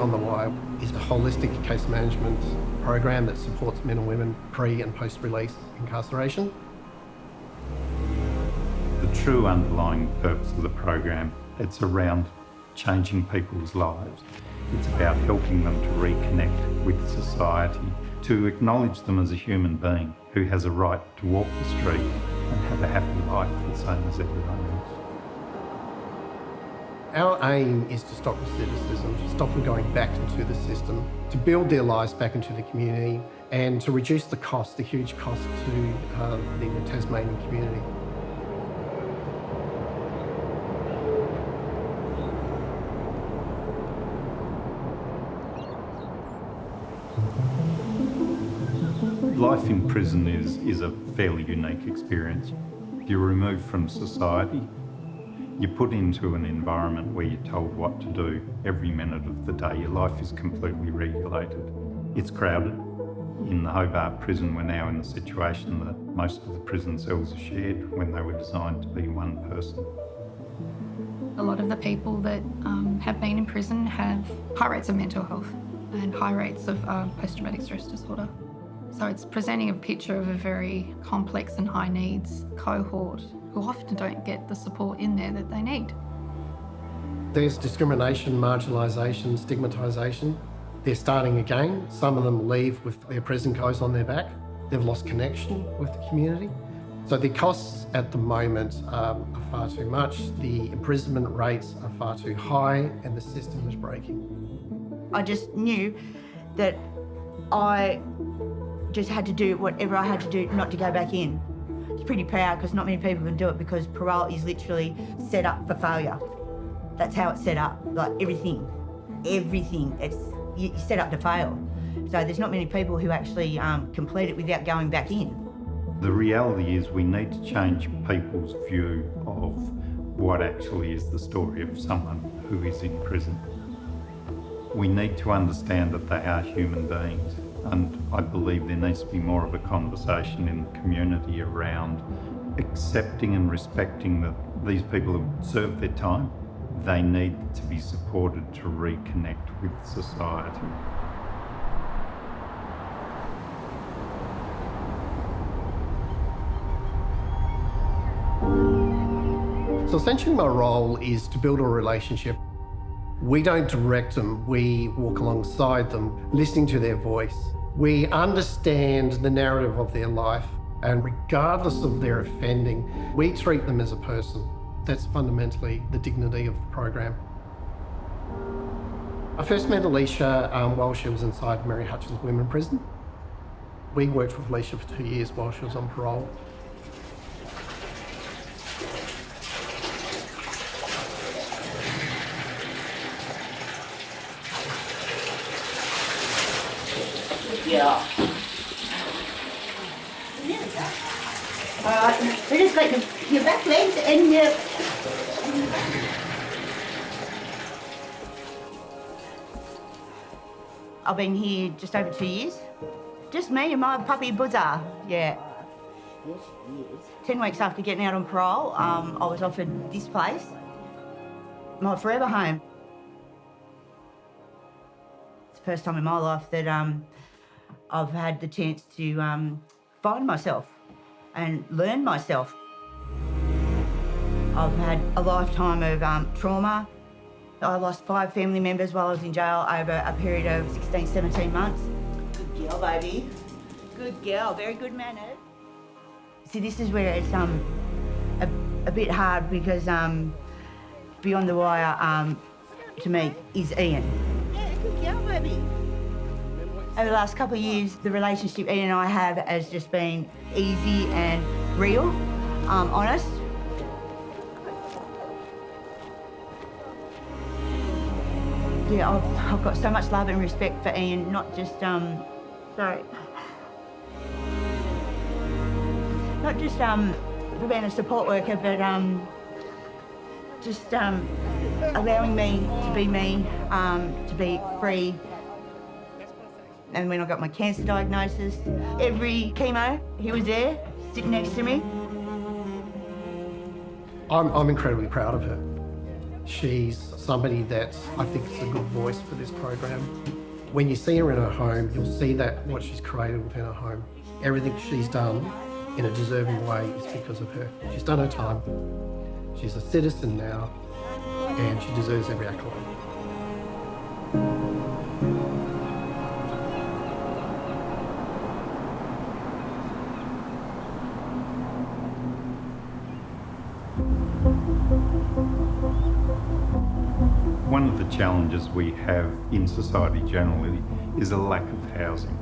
Beyond the Wire is a holistic case management program that supports men and women pre and post-release incarceration. The true underlying purpose of the program, it's around changing people's lives. It's about helping them to reconnect with society, to acknowledge them as a human being who has a right to walk the street and have a happy life the same as everyone else. Our aim is to stop recidivism, to stop them going back into the system, to build their lives back into the community and to reduce the cost, the huge cost to the Tasmanian community. Life in prison is a fairly unique experience. You're removed from society. You're put into an environment where you're told what to do every minute of the day. Your life is completely regulated. It's crowded. In the Hobart prison, we're now in the situation that most of the prison cells are shared when they were designed to be one person. A lot of the people that have been in prison have high rates of mental health and high rates of post-traumatic stress disorder. So it's presenting a picture of a very complex and high needs cohort who often don't get the support in there that they need. There's discrimination, marginalisation, stigmatisation. They're starting again. Some of them leave with their prison clothes on their back. They've lost connection with the community. So the costs at the moment are far too much. The imprisonment rates are far too high and the system is breaking. I just knew that I just had to do whatever I had to do not to go back in. I was pretty proud because not many people can do it because parole is literally set up for failure. That's how it's set up, like everything. You're set up to fail. So there's not many people who actually complete it without going back in. The reality is we need to change people's view of what actually is the story of someone who is in prison. We need to understand that they are human beings. And I believe there needs to be more of a conversation in the community around accepting and respecting that these people have served their time. They need to be supported to reconnect with society. So essentially my role is to build a relationship. We don't direct them, we walk alongside them, listening to their voice. We understand the narrative of their life, and regardless of their offending, we treat them as a person. That's fundamentally the dignity of the program. I first met Alicia while she was inside Mary Hutchins Women's Prison. We worked with Alicia for 2 years while she was on parole. Yeah. Alright, so just like your back legs and your... I've been here just over 2 years. Just me and my puppy Buzza, yeah. 10 weeks after getting out on parole, I was offered this place, my forever home. It's the first time in my life that I've had the chance to find myself and learn myself. I've had a lifetime of trauma. I lost 5 family members while I was in jail over a period of 16, 17 months. Good girl, baby. Good girl, very good manners. See, this is where it's a bit hard because Beyond the Wire, to me, is Ian. Yeah, good girl, baby. Over the last couple of years, the relationship Ian and I have has just been easy and real, honest. Yeah, I've got so much love and respect for Ian, not just, for being a support worker, but just allowing me to be me, to be free. And when I got my cancer diagnosis, every chemo, he was there, sitting next to me. I'm incredibly proud of her. She's somebody that I think is a good voice for this program. When you see her in her home, you'll see that what she's created within her home. Everything she's done in a deserving way is because of her. She's done her time. She's a citizen now, and she deserves every accolade. One of the challenges we have in society generally is a lack of housing.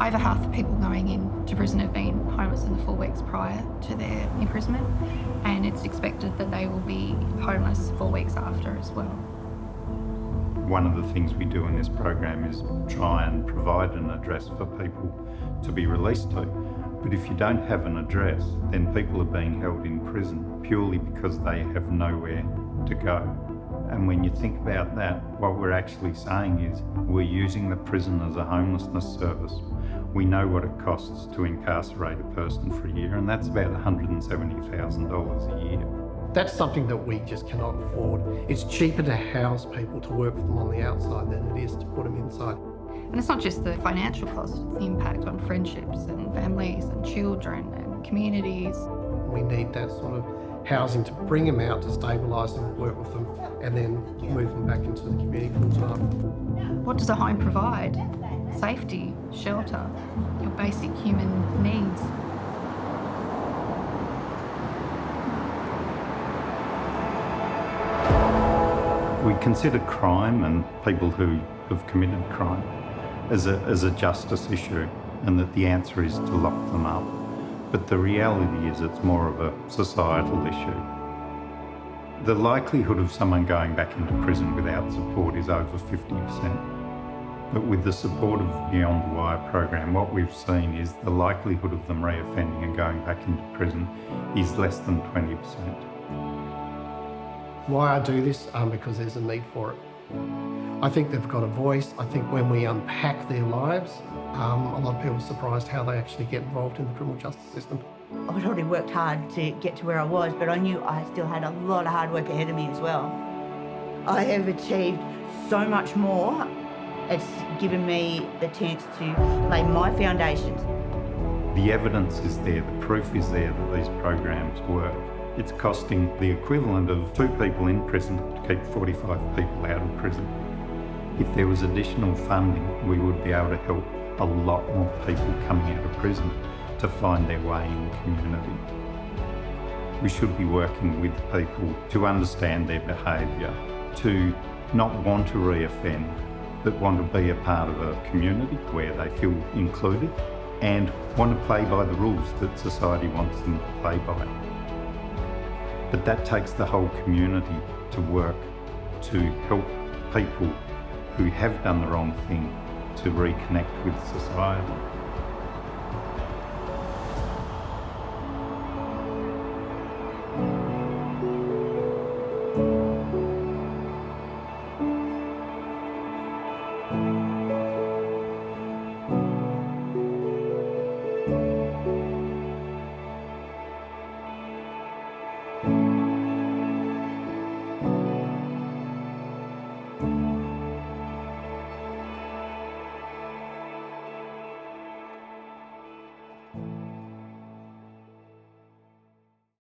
Over half the people going into prison have been homeless in the 4 weeks prior to their imprisonment, and it's expected that they will be homeless 4 weeks after as well. One of the things we do in this program is try and provide an address for people to be released to. But if you don't have an address, then people are being held in prison purely because they have nowhere to go. And when you think about that, what we're actually saying is we're using the prison as a homelessness service. We know what it costs to incarcerate a person for a year, and that's about $170,000 a year. That's something that we just cannot afford. It's cheaper to house people, to work with them on the outside, than it is to put them inside. And it's not just the financial cost, it's the impact on friendships and families and children and communities. We need that sort of housing to bring them out, to stabilise them, work with them, and then move them back into the community full time. What does a home provide? Safety, shelter, your basic human needs. We consider crime and people who have committed crime as a justice issue, and that the answer is to lock them up. But the reality is it's more of a societal issue. The likelihood of someone going back into prison without support is over 50%. But with the support of the Beyond the Wire program, what we've seen is the likelihood of them reoffending and going back into prison is less than 20%. Why I do this? Because there's a need for it. I think they've got a voice. I think when we unpack their lives, a lot of people are surprised how they actually get involved in the criminal justice system. I'd already worked hard to get to where I was, but I knew I still had a lot of hard work ahead of me as well. I have achieved so much more. It's given me the chance to lay my foundations. The evidence is there, the proof is there that these programs work. It's costing the equivalent of 2 people in prison to keep 45 people out of prison. If there was additional funding, we would be able to help a lot more people coming out of prison to find their way in the community. We should be working with people to understand their behaviour, to not want to reoffend, but want to be a part of a community where they feel included and want to play by the rules that society wants them to play by. But that takes the whole community to work to help people who have done the wrong thing to reconnect with society.